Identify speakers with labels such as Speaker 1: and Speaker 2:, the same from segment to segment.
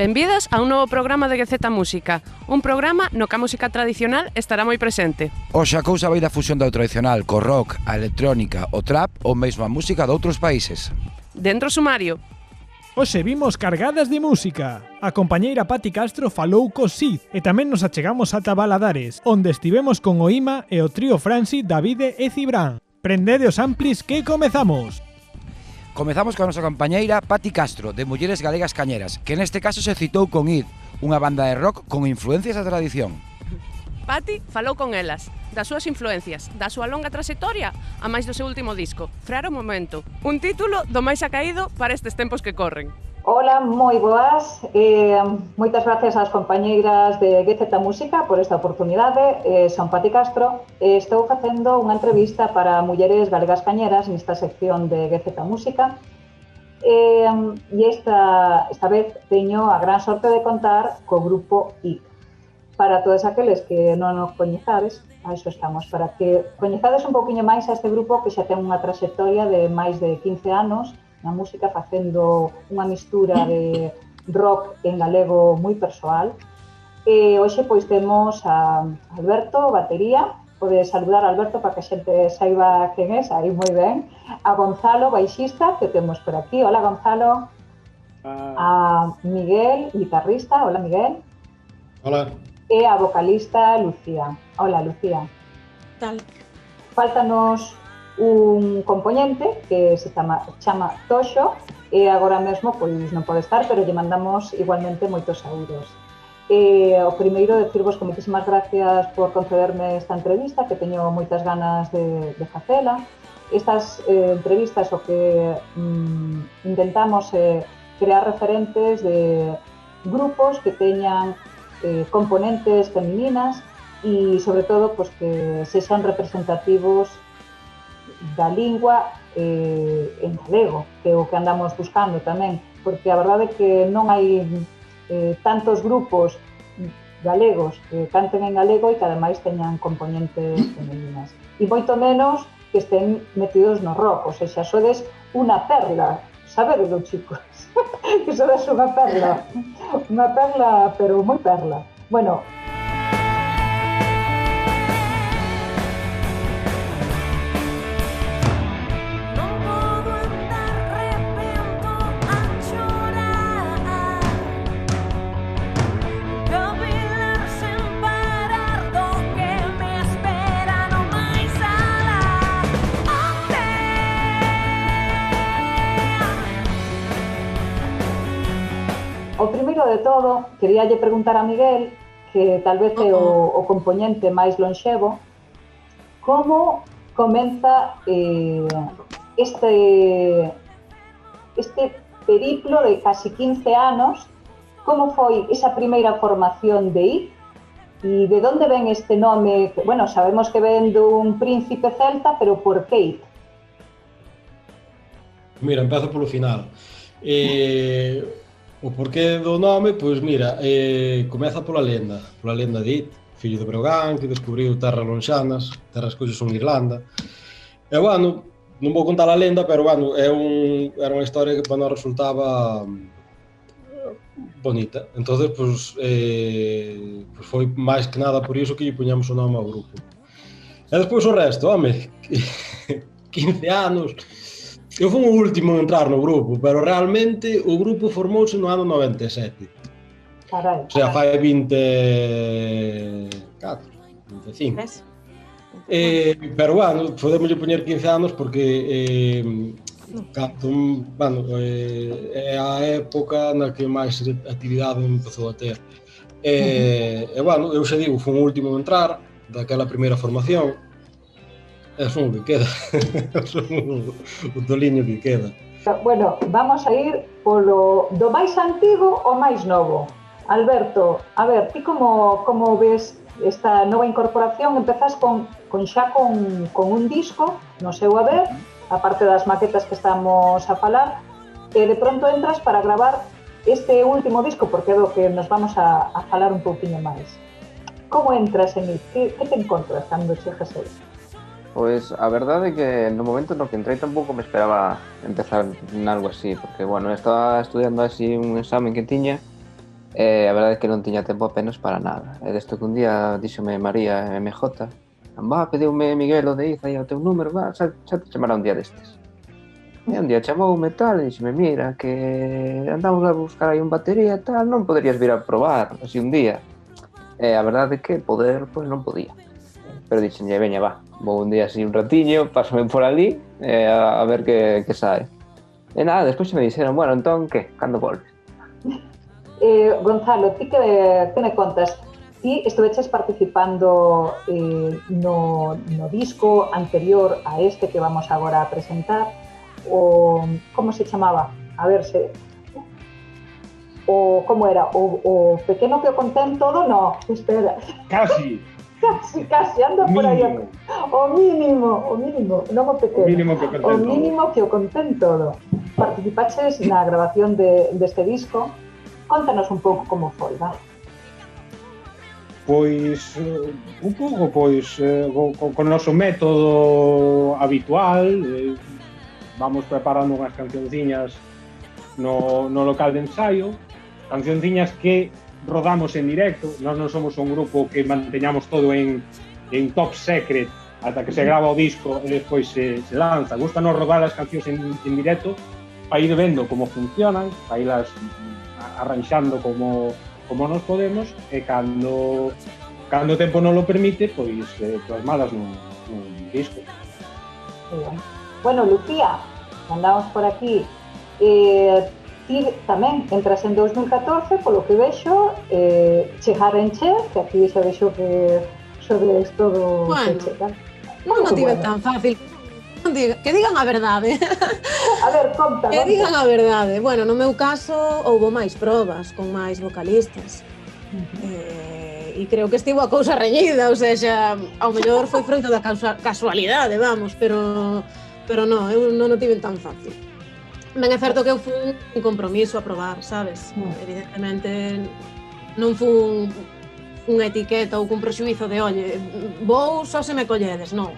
Speaker 1: Benvidas a un novo programa de GZ Música, un programa no que a música tradicional estará moi presente.
Speaker 2: Hoxe a cousa vai da fusión do tradicional co rock, a electrónica, o trap ou mesmo a música de outros países.
Speaker 1: Dentro sumario.
Speaker 3: Hoxe vimos cargadas de música. A compañeira Pati Castro falou co Sid e tamén nos achegamos ata Baladares, onde estivemos con o Ima e o trío Franci, Davide e Cibrán. Prendede os amplis que comezamos.
Speaker 2: Comezamos coa nosa compañeira Pati Castro, de Mulleres Galegas Cañeras, que neste caso se citou con Id, unha banda de rock con influencias da tradición.
Speaker 1: Pati falou con elas, das súas influencias, da súa longa trayectoria, a máis do seu último disco, Frear o Momento, un título do máis acaído para estes tempos que corren.
Speaker 4: Hola, moi boas. Moitas gracias ás compañeiras de GZ Música por esta oportunidade. Son Pati Castro e estou facendo unha entrevista para Mulleres Galegas Cañeras nesta sección de GZ Música. E esta vez teño a gran sorte de contar co grupo IT. Para todos aqueles que non nos coñezades, a iso estamos, para que coñezades un pouquiño máis a este grupo que xa ten unha trayectoria de máis de 15 anos na música, facendo unha mistura de rock en galego moi persoal. E hoxe pois temos a Alberto, batería. Pode saludar a Alberto para que a xente saiba quen é, aí moi ben. A Gonzalo, baixista, que temos por aquí. Hola, Gonzalo. A Miguel, guitarrista. Hola, Miguel.
Speaker 5: Hola.
Speaker 4: E a vocalista, Lucía. Hola, Lucía.
Speaker 6: Tal.
Speaker 4: Faltanos un componente que se chama Toxo e agora mesmo pois non pode estar, pero lle mandamos igualmente moitos saúdos. O primeiro, decirvos que moitísimas gracias por concederme esta entrevista, que teño moitas ganas de facela. Estas entrevistas o que intentamos crear referentes de grupos que teñan componentes femininas e, sobre todo, pues, que sexan representativos da lingua en galego, que é o que andamos buscando tamén, porque a verdade é que non hai tantos grupos galegos que canten en galego e que ademais teñan componentes femeninas. E moito menos que estén metidos no rock, ou seja, sodes unha perla, sabedelo, chicos, que sodes unha perla, pero moi perla. Bueno, o primeiro de todo, queríalle preguntar a Miguel, que tal vez é o componente máis lonxevo, como comeza este periplo de casi 15 anos, como foi esa primeira formación de IT, e de onde ven este nome, que, bueno, sabemos que ven dun príncipe celta, pero por que IT?
Speaker 5: Mira, empezo polo final. O porqué do nome, pois mira, comeza pola lenda de It, fillo de Breogán, que descubriu terras lonxanas, terras que hoxe son Irlanda. E, bueno, non vou contar a lenda, pero, bueno, era unha historia que para nós resultaba bonita. Entonces, pois foi máis que nada por iso que lle poñamos o nome ao grupo. E despois o resto, home, 15 anos... Eu fui o último en entrar no grupo, pero realmente o grupo formouse no ano 97.
Speaker 4: Carai.
Speaker 5: O sea, fai 24, 25. Pero, bueno, podemos poñer 15 anos porque é a época na que máis actividade empezou a ter. E, bueno, eu xa digo, fui o último en entrar daquela primeira formación. É son o que queda, son o toliño que queda.
Speaker 4: Bueno, vamos a ir polo do máis antigo ao máis novo. Alberto, a ver, ti como ves esta nova incorporación? Empezas con un disco no seu haber, aparte das maquetas que estamos a falar, e de pronto entras para gravar este último disco, porque é do que nos vamos a falar un pouquinho máis. Como entras en IT? Que te encontras cando chegas aí?
Speaker 6: Pois a verdade é que no momento no que entrei tampouco me esperaba empezar en algo así, porque, bueno, estaba estudiando así un examen que tiña A verdade é que non tiña tempo apenas para nada. E desto que un día díxome María MJ, pediume Miguel o de Iza e o teu número, xa te chamará un día destes. E un día chamoume tal e dixeme, mira, que andamos a buscar aí un batería e tal, non poderías vir a probar así un día. E a verdade é que poder, pois non podía. Pero dixenlle, veña, vou un día así un ratiño, pásame por ali a ver que sae. E nada, despois me dixeron, bueno, entón, que? Cando volves?
Speaker 4: Gonzalo, ti que me contas? Ti estuveches participando no disco anterior a este que vamos agora a presentar, o como se chamaba? A ver se... O como era? O pequeno que o contén todo? No, espera.
Speaker 7: Casi,
Speaker 4: anda por aí. O mínimo, non o pequeno. O mínimo que o contén todo. Participaches na grabación deste disco. Contanos un pouco como foi, va?
Speaker 7: pois un pouco co noso método habitual, vamos preparando unhas cancionciñas no local de ensaio, cancionciñas que rodamos en directo. Nós non somos un grupo que manteñamos todo en top secret ata que se grava o disco e despois se lanza. Gústanos rodar as cancións en directo para ir vendo como funcionan, para irlas arranxando como nos podemos, e cando o tempo non lo permite, pois plasmadas nun disco.
Speaker 4: Bueno, Lucía, andamos por aquí. Ti tamén entras en 2014, polo que vexo, chegar en Che, que aquí xa vexo que sodes todo...
Speaker 8: Bueno, non o tive tan fácil. Que digan a verdade.
Speaker 4: A ver, conta.
Speaker 8: Que digan a verdade. Bueno, no meu caso, houbo máis probas, con máis vocalistas. E creo que estivo a cousa reñida, ou seja, ao mellor foi froito da casualidade, vamos, pero non, eu non o tive tan fácil. Ben é certo que eu fui un compromiso a probar, sabes? Evidentemente non fui unha etiqueta ou cun prexuizo de, oye, vou só se me colledes, non.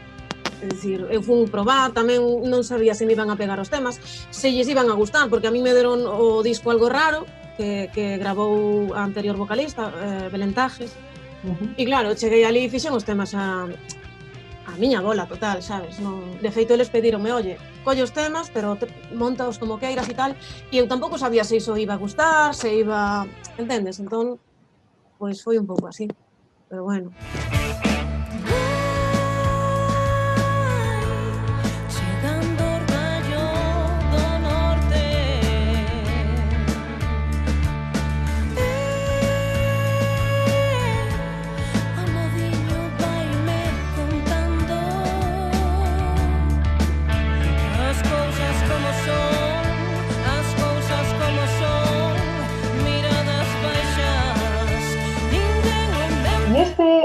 Speaker 8: É dicir, eu fui probar, tamén non sabía se me iban a pegar os temas, se lles iban a gustar, porque a mí me deron o disco Algo Raro, que gravou a anterior vocalista, Belén Tajes, e claro, cheguei ali e fixen os temas a miña bola total, sabes? De feito, eles pedíronme, oye, colle os temas, pero montaos como queiras e tal, e eu tampouco sabía se iso iba a gustar, se iba... Entendes? Entón, pois foi un pouco así, pero bueno.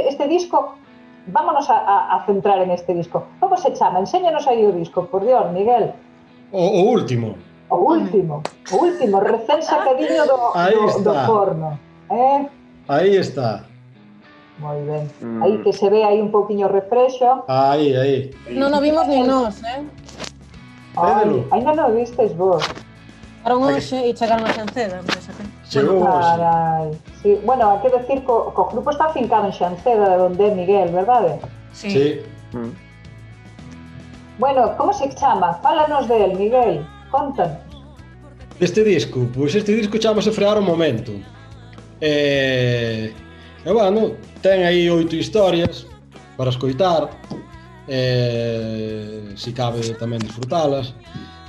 Speaker 4: Este disco, vámonos a centrar en este disco. Como se chama? Enséñanos aí o disco, por Dios, Miguel.
Speaker 5: O último.
Speaker 4: O último, recén sacadiño do forno.
Speaker 5: Aí está.
Speaker 4: Moi ben. Aí que se ve aí un pouquiño refrexo.
Speaker 5: Aí.
Speaker 8: Non o vimos nin nós,
Speaker 4: Ainda non vistes vos.
Speaker 8: Chegaron hoxe e chegaron a Xanceda.
Speaker 5: Chegou
Speaker 4: hoxe. Sí. Bueno, hai que decir que o grupo está afincado en Xanceda, de onde é Miguel, verdade?
Speaker 5: Sí.
Speaker 4: Bueno, como se chama? Fálanos del, Miguel. Contanos.
Speaker 5: Este disco? Pois este disco chamase Frear o Momento. E bueno, ten aí 8 historias para escoitar, se cabe tamén disfrutalas.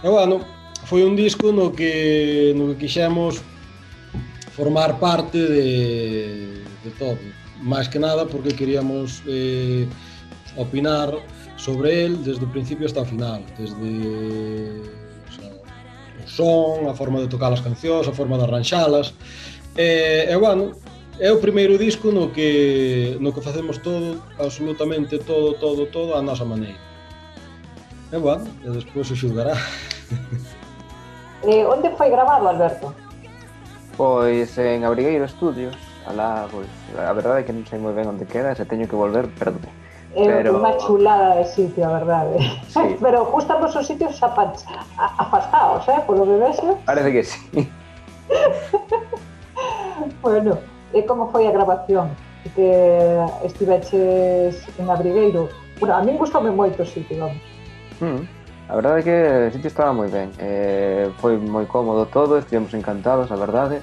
Speaker 5: E bueno, foi un disco no que quixemos formar parte de todo, máis que nada porque queríamos opinar sobre el desde o principio hasta o final, desde o son, a forma de tocar as cancións, a forma de arranxalas, e bueno, é o primeiro disco no que facemos todo, absolutamente todo a nosa maneira. E bueno, e despois se xulgará.
Speaker 4: Onde foi grabado, Alberto?
Speaker 6: Pois en Abrigueiro Studios, alá, pois, a verdade é que non sei moi ben onde queda, se teño que volver, perdón.
Speaker 4: É unha chulada de sitio, a verdade. Sí. Pero gustan vos os sitios afastados, polo que vexo.
Speaker 6: Parece que sí.
Speaker 4: Bueno, e como foi a grabación? Que estiveches en Abrigueiro. Bueno, a min gustoume moito o sitio, vamos.
Speaker 6: A verdade é que o sitio estaba moi ben. Foi moi cómodo todo, estivemos encantados, a verdade.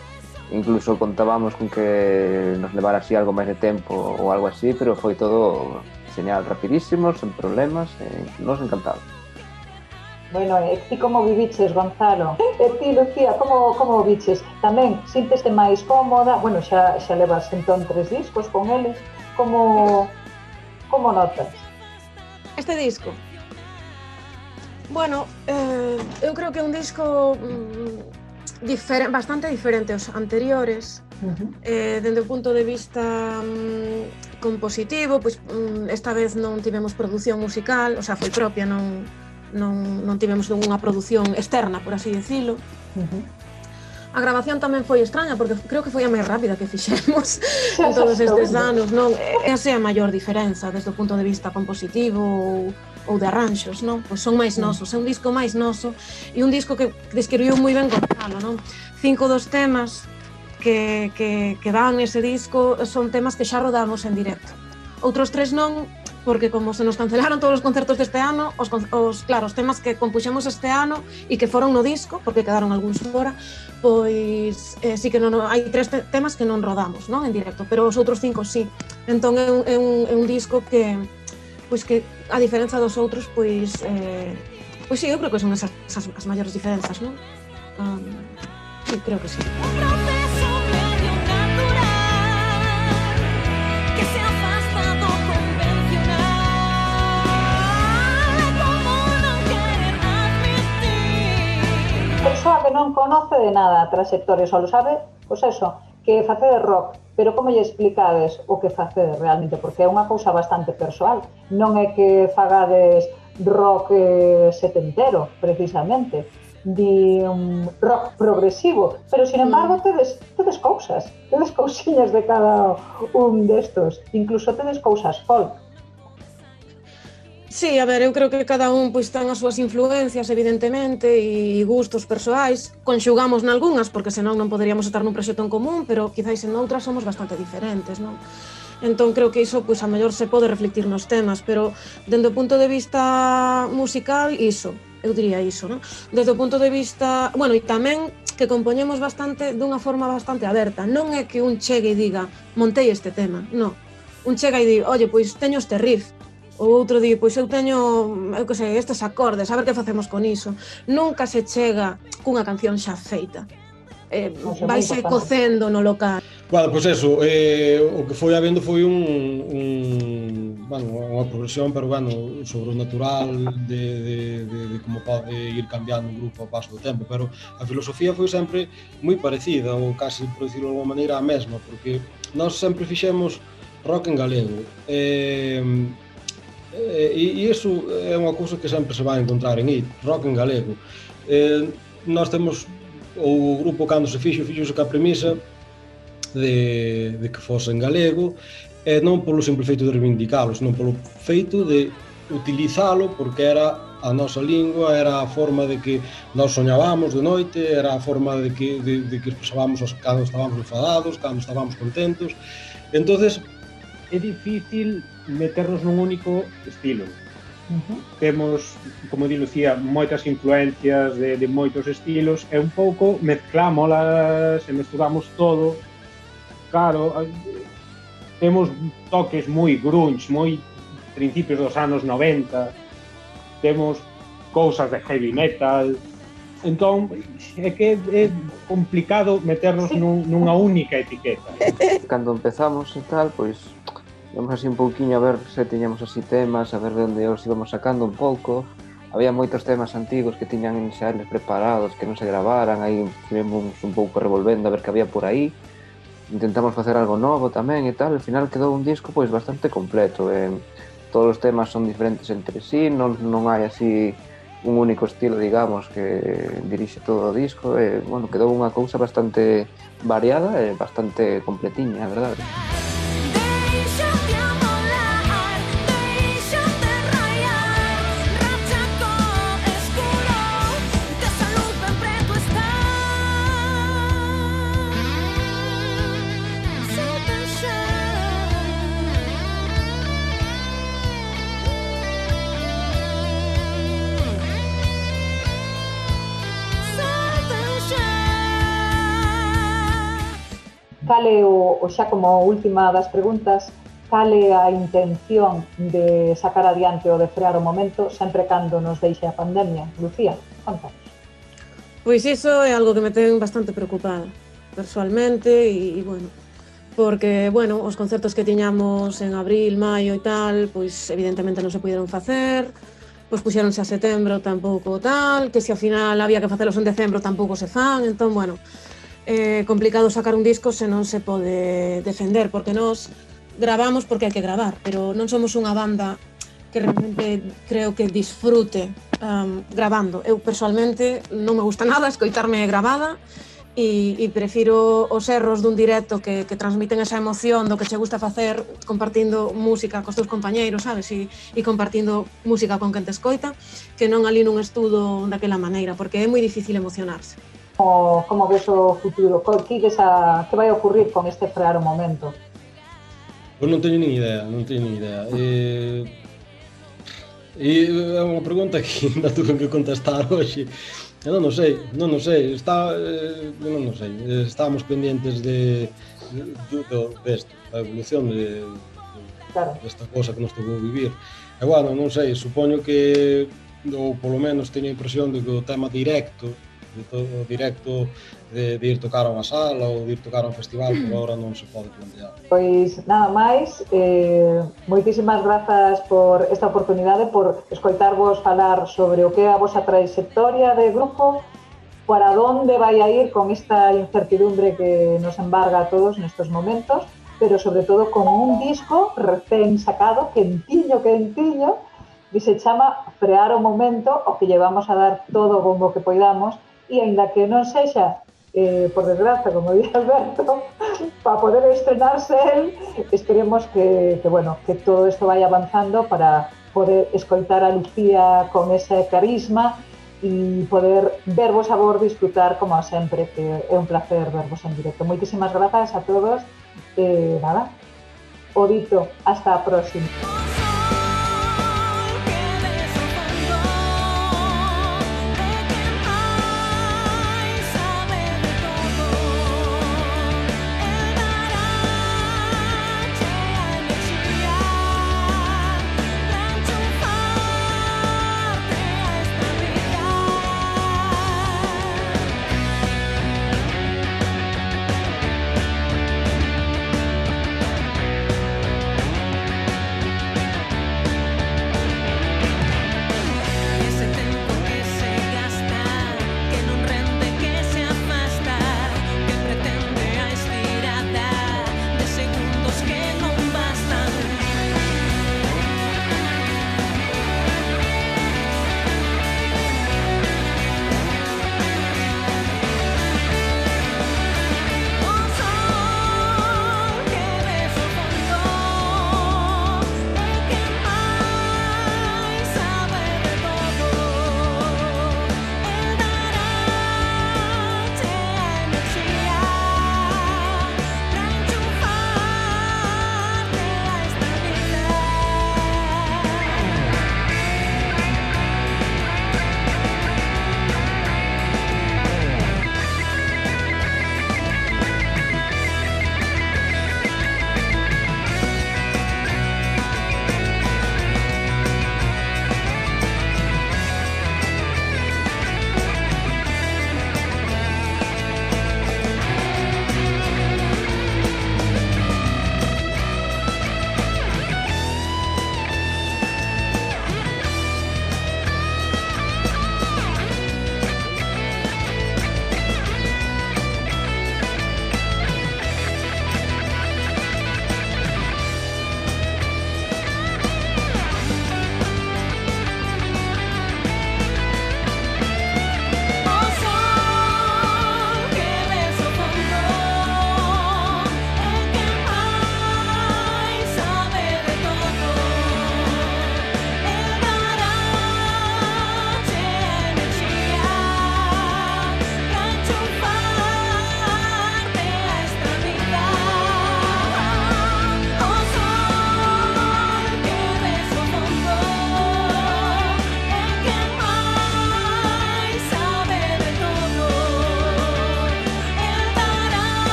Speaker 6: Incluso contábamos con que nos levara así algo máis de tempo ou algo así, pero foi todo genial, rapidísimo, sen problemas, nos encantados.
Speaker 4: Bueno, e ti como viviches, Gonzalo? E ti, Lucía, como viches? Tamén, sinteste máis cómoda? Bueno, xa levas entón 3 discos con eles. Como notas?
Speaker 8: Este disco? Bueno, eu creo que é un disco bastante diferente aos anteriores. Dende o punto de vista compositivo, pois esta vez non tivemos produción musical, o sea, foi propia, non tivemos unha produción externa, por así dicilo. A grabación tamén foi extraña, porque creo que foi a máis rápida que fixemos en todos estes anos, non? Esa é a maior diferenza desde o punto de vista compositivo ou de arranxos, non? Pois son máis nosos, é un disco máis noso e un disco que describiu moi ben Gonzalo, non? 5 dos temas que dan nese disco son temas que xa rodamos en directo. Outros 3 non, porque como se nos cancelaron todos os concertos deste ano, os temas que compuxemos este ano e que foron no disco, porque quedaron algúns fora, pois sí que non hai 3 temas que non rodamos, non, en directo, pero os outros 5 sí. Entón é un disco que a diferenza dos outros, pois sí, eu creo que son esas as maiores diferenzas, non? Sí, creo que sí.
Speaker 4: Persoa que non conoce de nada a trayectoria, só lo sabe, pois eso, que facedes rock, pero como lle explicades o que facedes realmente, porque é unha cousa bastante persoal, non é que fagades rock setentero, precisamente, de rock progresivo, pero sin embargo tedes cousiñas de cada un destos, incluso tedes cousas folk.
Speaker 8: Sí, a ver, eu creo que cada un pois ten as súas influencias, evidentemente, e gustos persoais. Conxugamos nalgunhas, porque senón non poderíamos estar nun proxecto en común, pero quizáis en outras somos bastante diferentes, non? Entón creo que iso, pois, a mellor se pode reflectir nos temas, pero dende o punto de vista musical, iso, eu diría iso, non? Desde o punto de vista... Bueno, e tamén que compoñemos bastante dunha forma bastante aberta. Non é que un chegue e diga, montei este tema, non. Un chega e di, oye, pois teño este riff, o outro di, pois eu teño, eu que sei, estes acordes, a ver que facemos con iso. Nunca se chega cunha canción xa feita. Vaise cocendo no local.
Speaker 5: Bueno, pois eso, o que foi habendo foi unha progresión, pero bueno, sobre o natural de como pode ir cambiando un grupo ao paso do tempo, pero a filosofía foi sempre moi parecida, ou casi, por decirlo de alguma maneira, a mesma, porque nós sempre fixemos rock en galego. E iso é unha cousa que sempre se vai encontrar en IT, rock en galego. Nós temos, o grupo cando se fixose ca premisa de que fose en galego, non polo simple feito de reivindicalo, senón polo feito de utilizalo, porque era a nosa lingua, era a forma de que nós soñábamos de noite, era a forma de que expresábamos cando estábamos enfadados, cando estábamos contentos. Entonces,
Speaker 7: é difícil meternos nun único estilo. Temos, como di Lucía, moitas influencias de moitos estilos e un pouco mezclámolas e mesturamos todo. Claro, temos toques moi grunge, moi principios dos anos 90, temos cousas de heavy metal, entón é que é complicado meternos nunha única etiqueta.
Speaker 6: Cando empezamos e tal, pois íamos así un pouquiño a ver se tiñamos así temas, a ver de onde os íbamos sacando un pouco. Había moitos temas antigos que tiñan xa eles preparados, que non se gravaran, aí estivemos un pouco revolvendo a ver que había por aí. Intentamos facer algo novo tamén e tal, al final quedou un disco pois bastante completo. Todos os temas son diferentes entre sí, non hai así un único estilo, digamos, que dirixe todo o disco. Bueno, quedou unha cousa bastante variada e bastante completiña, a verdade.
Speaker 4: Cale o xa como última das preguntas, cale a intención de sacar adiante o de frear o momento sempre cando nos deixe a pandemia? Lucía, contanos.
Speaker 8: Pois iso é algo que me ten bastante preocupada, persoalmente, e bueno, porque, bueno, os concertos que tiñamos en abril, maio e tal, pois evidentemente non se puderon facer, pois puxéronse a setembro tampouco tal, que se ao final había que facelos en decembro tampouco se fan, entón, bueno, é complicado sacar un disco se non se pode defender, porque nós gravamos porque hai que gravar, pero non somos unha banda que realmente creo que disfrute gravando. Eu, personalmente, non me gusta nada escoitarme gravada e prefiro os erros dun directo que transmiten esa emoción do que che gusta facer compartindo música cos teus compañeiros, sabes? E compartindo música con quen te escoita, que non ali nun estudo daquela maneira, porque é moi difícil emocionarse.
Speaker 4: Como ves o futuro? Que vai ocurrir con este frear o momento?
Speaker 5: Pois non teño nin idea. E é unha pregunta que ainda tuve que contestar hoxe. Eu non sei, estábamos pendientes desto, da evolución desta cosa que nos tocou vivir. E bueno, non sei, supoño que, ou polo menos teño a impresión de que o tema directo, de ir tocar a unha sala ou de ir tocar a un festival, por ahora non se pode plantear.
Speaker 4: Pois nada máis, moitísimas grazas por esta oportunidade, por escoitarvos falar sobre o que é a vosa trayectoria de grupo, para onde vai a ir con esta incertidumbre que nos embarga a todos nestes momentos, pero sobre todo con un disco recén sacado, quentiño, que se chama Frear o Momento, o que llevamos a dar todo o bombo que poidamos, e aínda que non sexa, por desgracia, como di Alberto, para poder estrenarse el, esperemos que todo isto vai avanzando para poder escoitar a Lucía con ese carisma e poder vervos a vos disfrutar como sempre, que é un placer vervos en directo. Moitísimas grazas a todos, nada, o dito, hasta a próxima.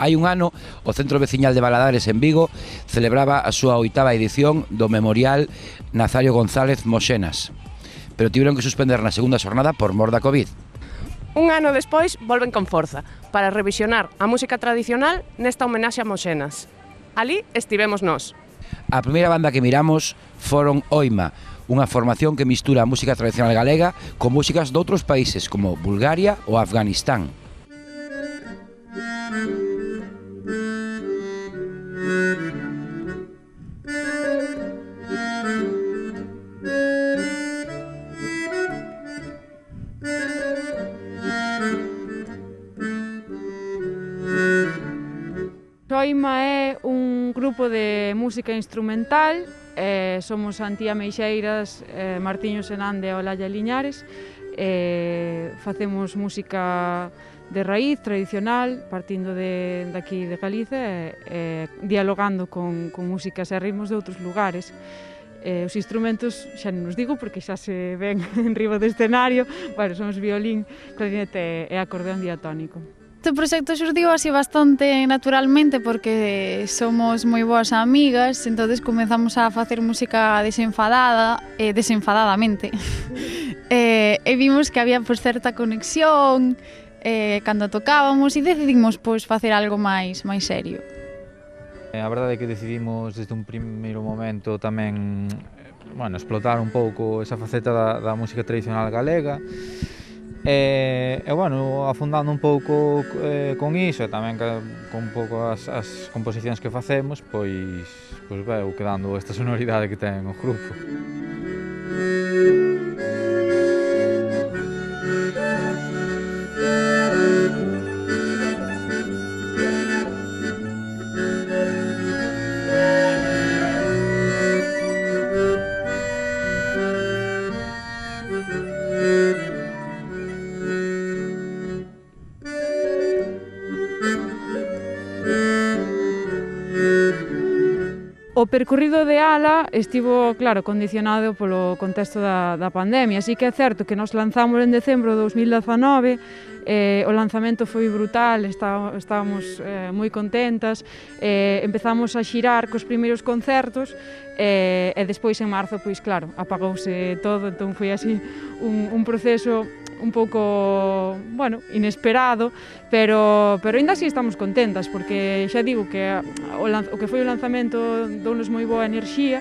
Speaker 2: Hai un ano, o Centro Veciñal de Baladares en Vigo celebraba a súa 8ª edición do Memorial Nazario González Moxenas, pero tiveron que suspender na segunda xornada por mor da Covid.
Speaker 1: Un ano despois volven con forza para revisionar a música tradicional nesta homenaxe a Moxenas. Ali estivemos nós.
Speaker 2: A primeira banda que miramos foron Oima, unha formación que mistura a música tradicional galega con músicas doutros países como Bulgaria ou Afganistán.
Speaker 9: Oima é un grupo de música instrumental, somos Antía Meixeiras, Martiño Senande e Olalla Liñares, facemos música de raíz tradicional, partindo de aquí de Galicia, dialogando con músicas e ritmos de outros lugares. Os instrumentos xa non os digo porque xa se ven en riba do escenario, bueno, somos violín, clarinete e acordeón diatónico.
Speaker 10: Este proxecto xurdiu así bastante naturalmente porque somos moi boas amigas, entonces comezamos a facer música desenfadadamente. E vimos que había pues, certa conexión cando tocábamos e decidimos pues, facer algo máis serio.
Speaker 11: A verdade é que decidimos desde un primeiro momento tamén explotar un pouco esa faceta da música tradicional galega. E bueno, afundando un pouco con iso e tamén con un pouco as composicións que facemos, pois veu quedando esta sonoridade que ten o grupo.
Speaker 9: O percorrido de Ala estivo, claro, condicionado polo contexto da pandemia, así que é certo que nos lanzamos en decembro de 2019, o lanzamento foi brutal, estábamos moi contentas, empezamos a xirar cos primeiros concertos e despois en marzo, pois claro, apagouse todo, entón foi así un proceso un pouco, bueno, inesperado, pero ainda así estamos contentas, porque xa digo que o que foi o lanzamento dounos moi boa enerxía,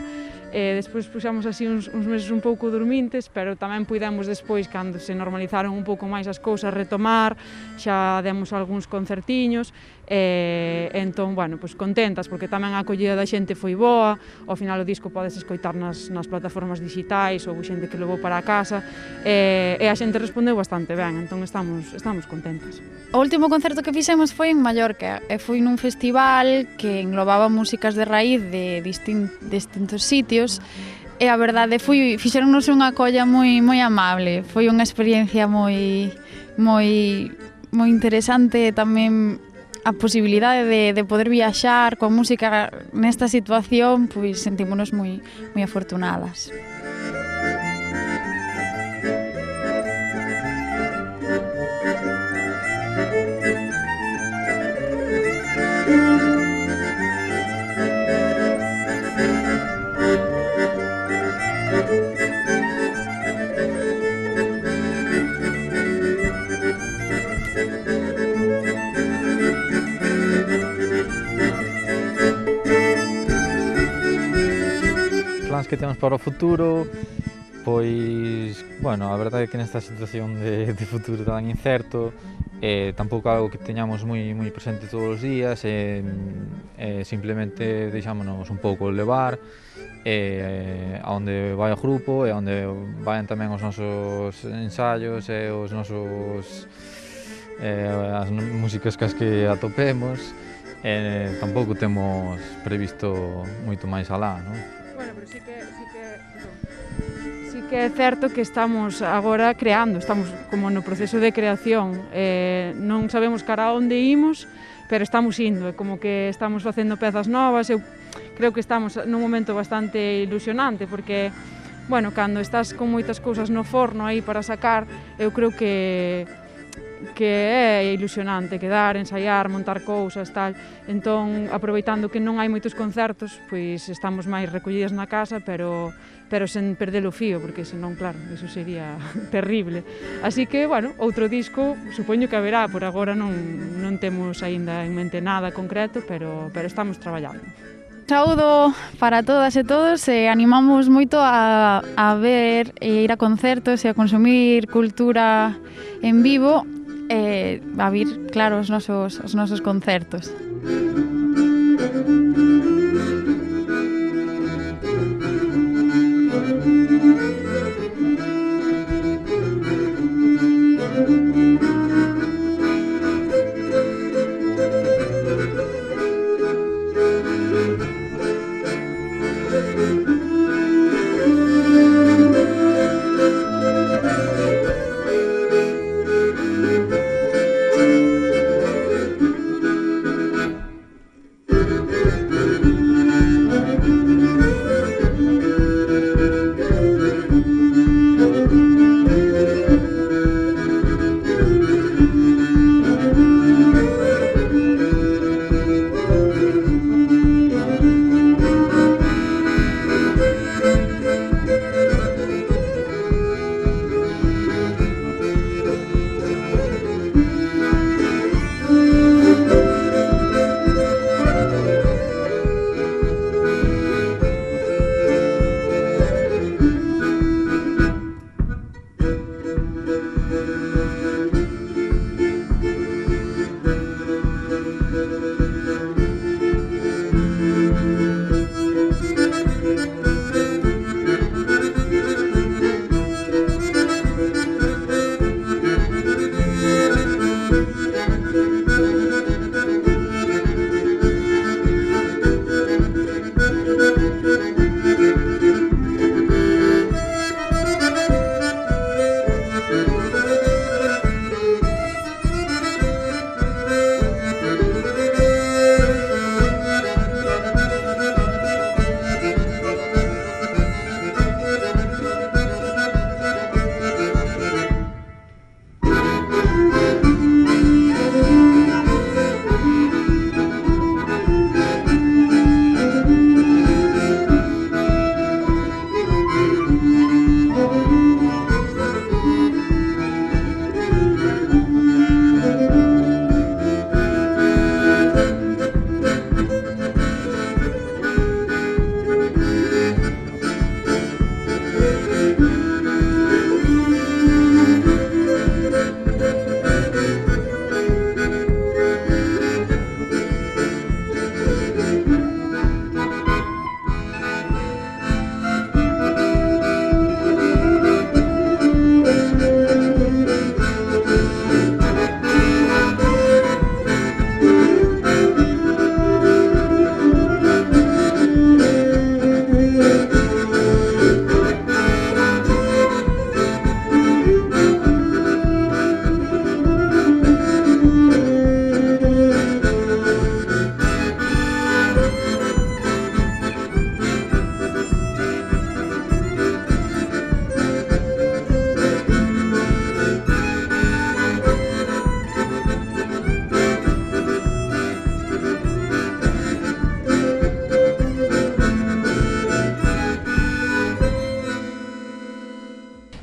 Speaker 9: despois puxamos así uns meses un pouco dormintes, pero tamén puidemos despois, cando se normalizaron un pouco máis as cousas, retomar, xa demos algúns concertiños, entón, bueno, pois contentas, porque tamén a acollida da xente foi boa, ao final o disco podes escoitar nas plataformas digitais, ou xente que levou para a casa, e a xente respondeu bastante ben, entón estamos contentas.
Speaker 10: O último concerto que fixemos foi en Mallorca, e foi nun festival que englobaba músicas de raíz de distintos sitios, e a verdade fixeronnos unha colla moi amable, foi unha experiencia moi interesante, tamén a posibilidade de poder viaxar coa música nesta situación, pois sentímonos moi afortunadas.
Speaker 11: Que temos para o futuro, pois, bueno, a verdade é que nesta situación de futuro tan incerto, tampouco algo que teñamos moi presente todos os días, simplemente deixámonos un pouco levar, a onde vai o grupo e a onde vayan tamén os nosos ensaios e os nosos as músicas que atopemos, tampouco temos previsto moito máis alá, non?
Speaker 9: Bueno, pero sí que é certo que estamos agora creando, estamos como no proceso de creación, non sabemos cara a onde imos, pero estamos indo, é como que estamos facendo pezas novas, eu creo que estamos nun momento bastante ilusionante, porque, bueno, cando estás con moitas cousas no forno aí para sacar, eu creo que que é ilusionante quedar, ensaiar, montar cousas, tal. Entón, aproveitando que non hai moitos concertos, pois estamos máis recollidas na casa, pero sen perder o fío, porque senón, claro, eso sería terrible. Así que, bueno, outro disco, supoño que haberá, por agora non temos aínda en mente nada concreto, pero estamos traballando.
Speaker 10: Saúdo para todas e todos e animamos moito a ver e ir a concertos e a consumir cultura en vivo e a vir, claro, os nosos concertos.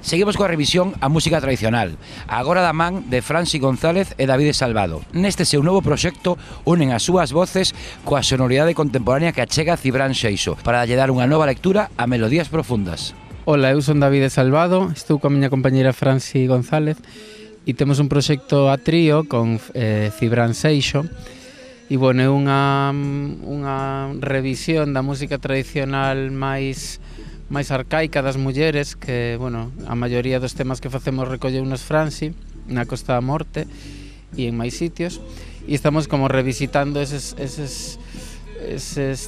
Speaker 2: Seguimos coa revisión a música tradicional, agora da man de Franci González e David Salvado. Neste seu novo proxecto unen as súas voces coa sonoridade contemporánea que achega Cibran Seixo para lle dar unha nova lectura a melodías profundas.
Speaker 12: Ola, eu son David Salvado, estou coa miña compañeira Franci González e temos un proxecto a trío con Cibran Seixo. E, bueno, é unha revisión da música tradicional máis arcaica das mulleres, que, bueno, a maioría dos temas que facemos recolleu nos Franci, na Costa da Morte e en máis sitios, e estamos como revisitando eses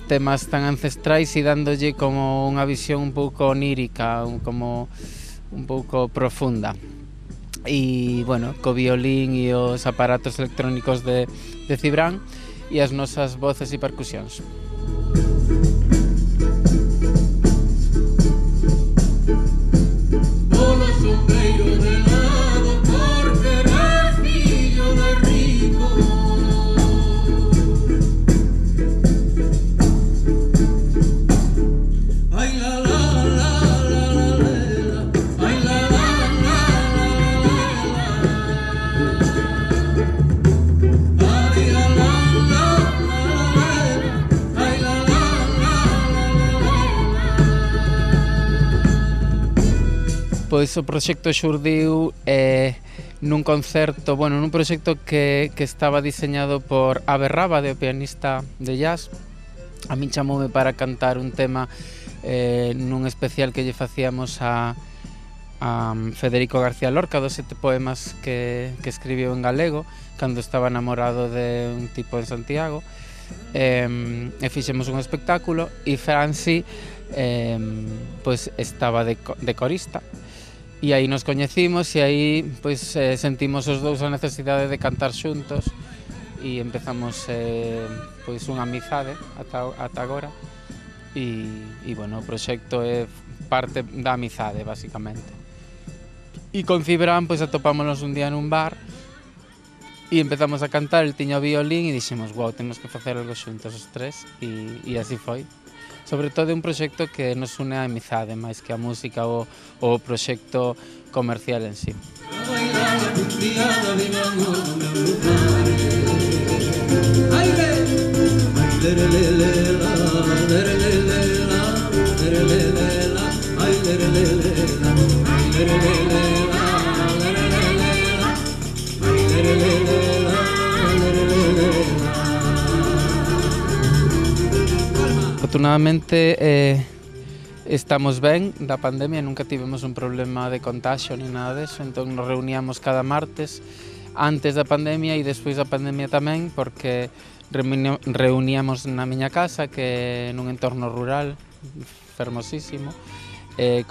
Speaker 12: temas tan ancestrais e dándolle como unha visión un pouco onírica, como un pouco profunda. E, bueno, co violín e os aparatos electrónicos de Cibran e as nosas voces e percusións.
Speaker 13: Sombreiro de lado, porque eres mi
Speaker 12: Pois o proxecto xurdiu nun concerto, nun proxecto que estaba diseñado por Abe Rábade, o pianista de jazz. A min chamoume para cantar un tema nun especial que lle facíamos a Federico García Lorca, dos 7 poemas que escribiu en galego cando estaba enamorado de un tipo en Santiago. E fixemos un espectáculo e Franci pois estaba de corista. E aí nos coñecimos e aí pois sentimos os dous a necesidade de cantar xuntos e empezamos pois unha amizade ata agora e o proxecto é parte da amizade basicamente. E con Cibran pois atopámonos un día nun bar e empezamos a cantar, el tiña o violín e dixemos, wow, temos que facer algo xuntos os tres e así foi. Sobre todo é un proxecto que nos une a amizade, máis que a música ou o proxecto comercial en sí. Afortunadamente estamos ben da pandemia, nunca tivemos un problema de contagio ni nada deso, entón nos reuníamos cada martes antes da pandemia e despois da pandemia tamén, porque reuníamos na miña casa, que é nun entorno rural fermosísimo.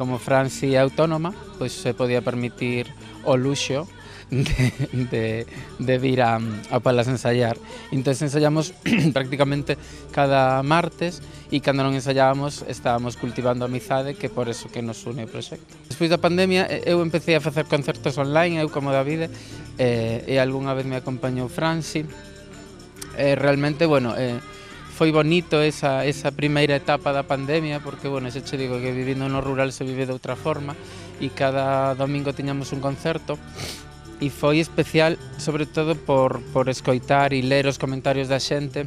Speaker 12: Como Franci é autónoma, pois se podía permitir o luxo de vir a Palas ensayar. Entón ensayamos prácticamente cada martes e cando non ensayábamos estábamos cultivando a amizade, que por eso que nos une o proxecto. Despois da pandemia eu empecé a facer concertos online, eu como Davide, e algunha vez me acompañou Franci. Realmente, foi bonito esa primeira etapa da pandemia, porque, xa che digo que vivindo no rural se vive de outra forma e cada domingo tiñamos un concerto. E foi especial, sobre todo, por escoitar e ler os comentarios da xente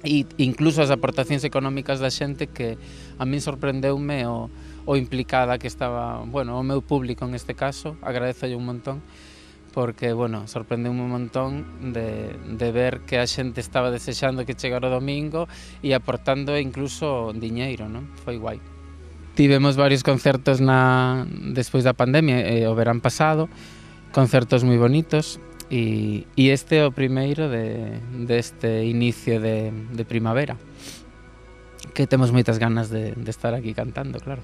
Speaker 12: e incluso as aportacións económicas da xente, que a min sorprendeume o implicada que estaba, o meu público en este caso, agradezolle un montón, porque, sorprendeume un montón de ver que a xente estaba desexando que chegara o domingo e aportando incluso diñeiro, non? Foi guai. Tivemos varios concertos despois da pandemia, o verán pasado, concertos moi bonitos e este é o primeiro deste inicio de primavera, que temos moitas ganas de estar aquí cantando, claro.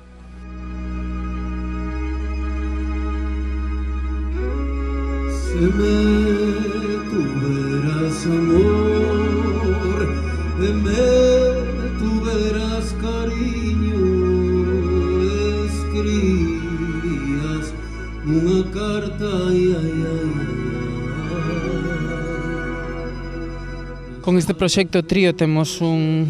Speaker 13: Si me tuvieras amor, de me tuvieras cariño, escribías unha carta,
Speaker 12: Con este proxecto Trío temos un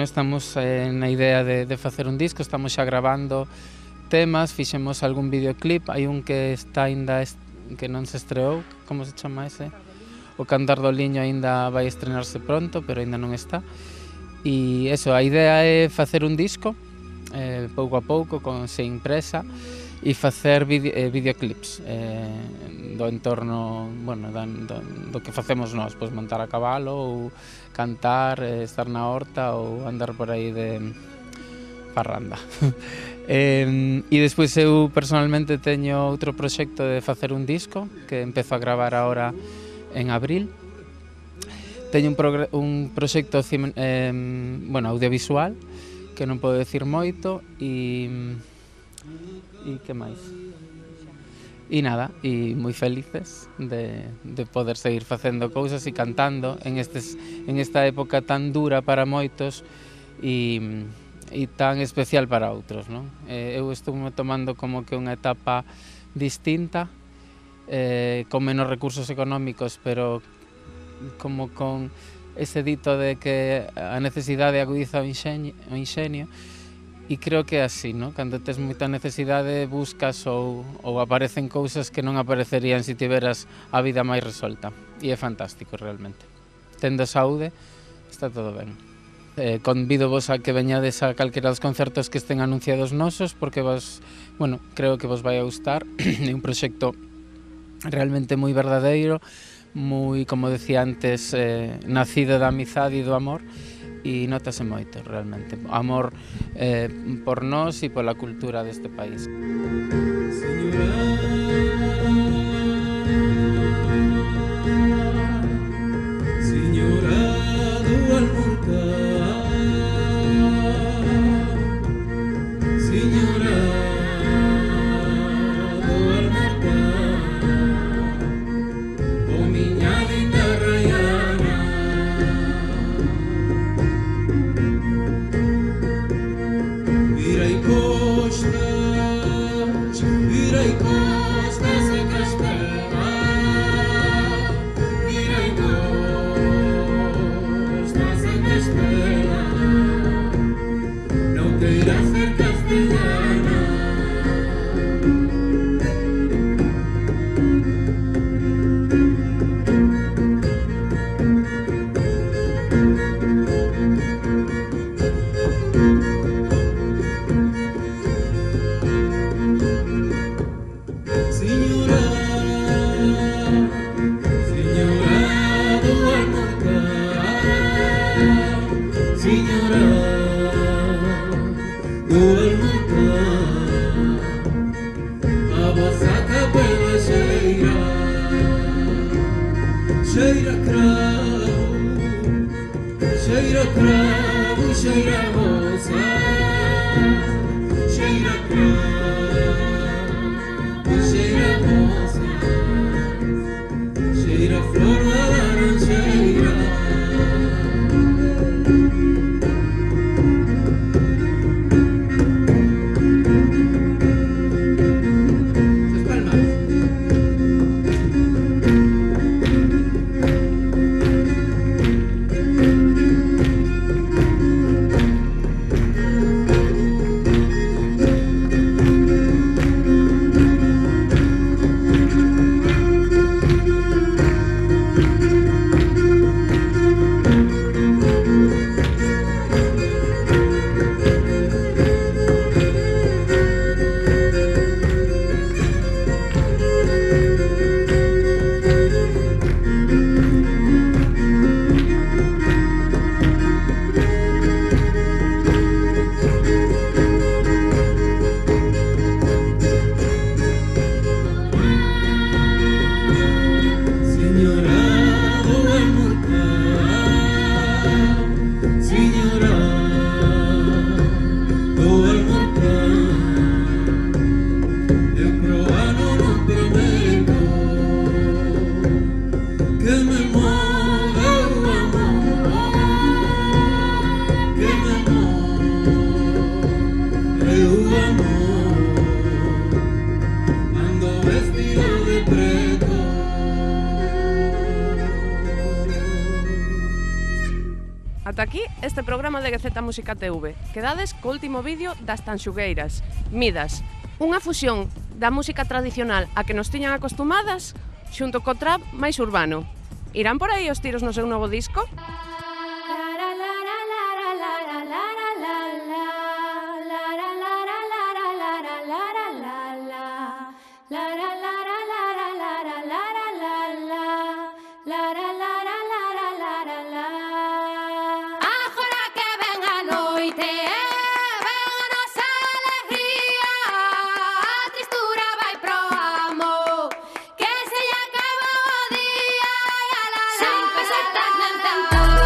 Speaker 12: estamos na idea de facer un disco, estamos xa gravando temas, fixemos algún videoclip, hai un que está aínda que non se estreou, como se chama ese? O Cantar do Liño aínda vai estrenarse pronto, pero aínda non está. E a idea é facer un disco pouco a pouco, sen presa, e facer videoclips do entorno, do que facemos nós, pois montar a cabalo ou cantar, estar na horta ou andar por aí de parranda. E despois eu personalmente teño outro proxecto de facer un disco que empezo a gravar agora en abril. Teño un proxecto audiovisual que non podo decir moito e que máis? E nada, e moi felices de poder seguir facendo cousas e cantando en esta época tan dura para moitos e tan especial para outros, non? Eu estou tomando como que unha etapa distinta, con menos recursos económicos, pero como con ese dito de que a necesidade agudiza o inxenio, e creo que é así, non? Cando tes moita necesidade buscas ou aparecen cousas que non aparecerían se tiveras a vida máis resolta, e é fantástico realmente. Tendo saúde, está todo ben. convido vos a que veñades a calquera dos concertos que estén anunciados nosos, porque creo que vos vai a gustar. É un proxecto realmente moi verdadeiro, moi, como decía antes, nacido da amizade e do amor, e notase moito realmente amor por nós e pola cultura deste país.
Speaker 1: Ata aquí este programa de Gaceta Música TV. Quedades co último vídeo das Tanxugueiras, Midas, unha fusión da música tradicional a que nos tiñan acostumadas xunto co trap máis urbano. Irán por aí os tiros no seu novo disco?
Speaker 14: Sin pesetas nen centavos.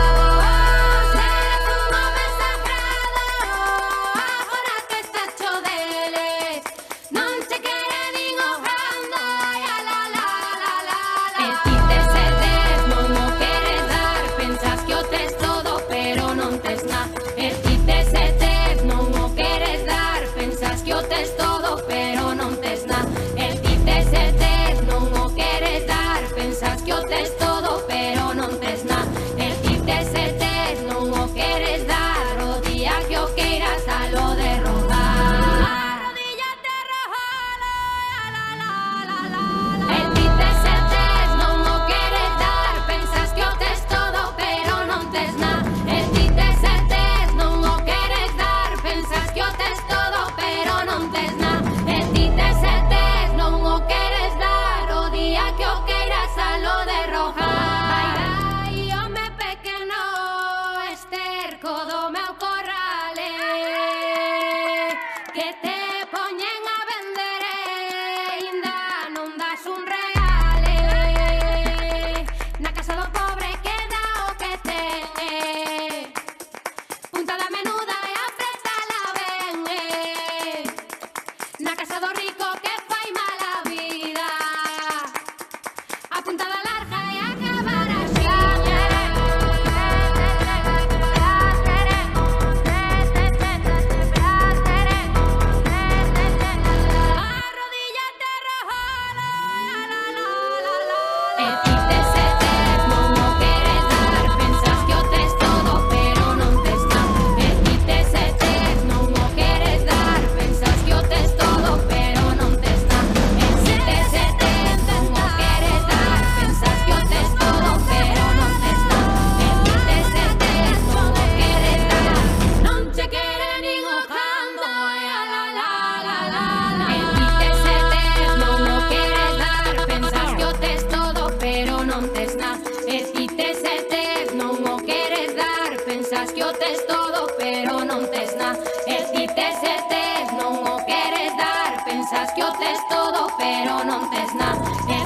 Speaker 14: Pensas que o tes todo, pero non tes nada. E ti tes e tes, non o queres dar. Pensas que o tes todo, pero non tes nada.